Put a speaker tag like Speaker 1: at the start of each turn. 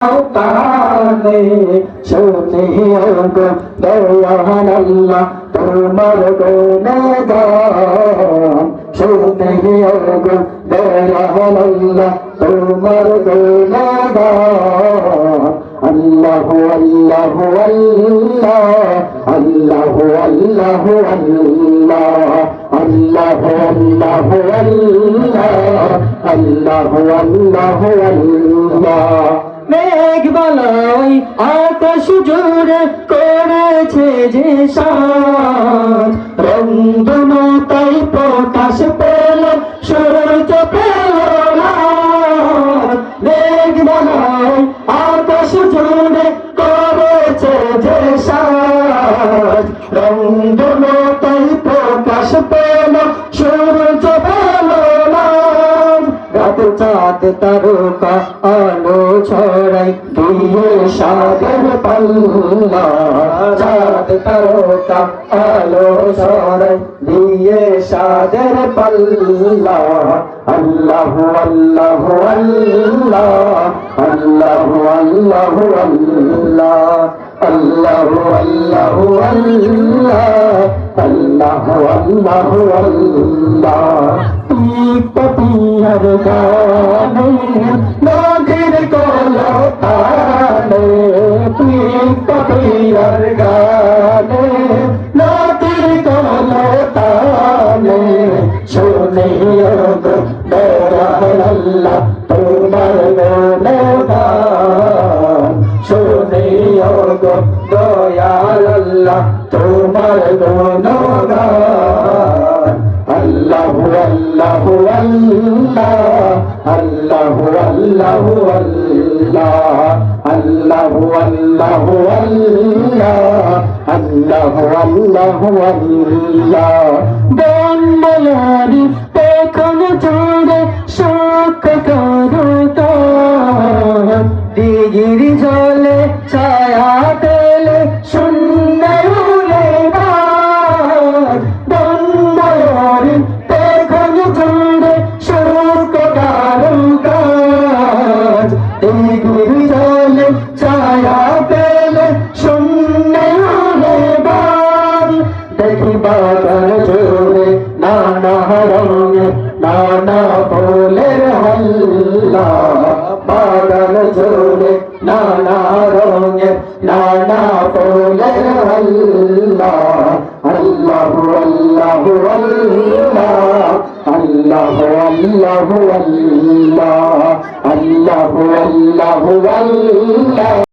Speaker 1: তানে শুনিও গো দয়াল আল্লাহ তোমার গুণগান শুনিও গো দয়াল আল্লাহ তোমার গুণগান আল্লাহু আল্লাহু আল্লাহ আল্লাহু আল্লাহু আল্লাহ আল্লাহু আল্লাহু আল্লাহ আল্লাহু আল্লাহ মেঘ বালাই আকাশ জুড়ে করেছে যে সাজ রংধনু তাই প্রকাশ পেল সূর্য পেল না মেঘ বালাই আকাশ জুড়ে করেছে যে সাজ রংধনু তাই প্রকাশ পেল সূর্য পেল না রাত চাঁদ তারকা আলো ছড়াই দিয়ে সাগর পাল্লা চাঁদ তারকা আলো ছড়াই দিয়ে সাগর পাল্লা আল্লাহু আল্লাহু আল্লাহ আল্লাহু আল্লাহু আল্লাহ আল্লাহু আল্লাহু আল্লাহ আল্লাহু আল্লাহু আল্লাহ পিয়ার গানে নদীর কলতানে পিয়ার গানে নদীর কলতানে শুনিও গো দয়াল আল্লাহ তোমার গুণগান শুনিও গো দয়াল আল্লাহ তোমার গুণগান আল্লাহু আল্লাহু আল্লাহ আল্লাহু আল্লাহু আল্লাহ আল্লাহু আল্লাহু আল্লাহ বন্দনারি এখন জুড়ে শোক করতা দিগির জলে ছায়া পেলে শূন্য উড়ে বন্দনারি এখন জুড়ে শোক করতা দিগির জলে ছায়া পেলে শূন্য উড়ে দেখি বাগান জুড়ে নানা রঙে নানা ফুলের হল্লা বাগান জুড়ে নানা রঙে নানা ফুলের হল্লা আল্লাহু আল্লাহু আল্লাহ আল্লাহু আল্লাহু আল্লাহ আল্লাহু আল্লাহু আল্লাহ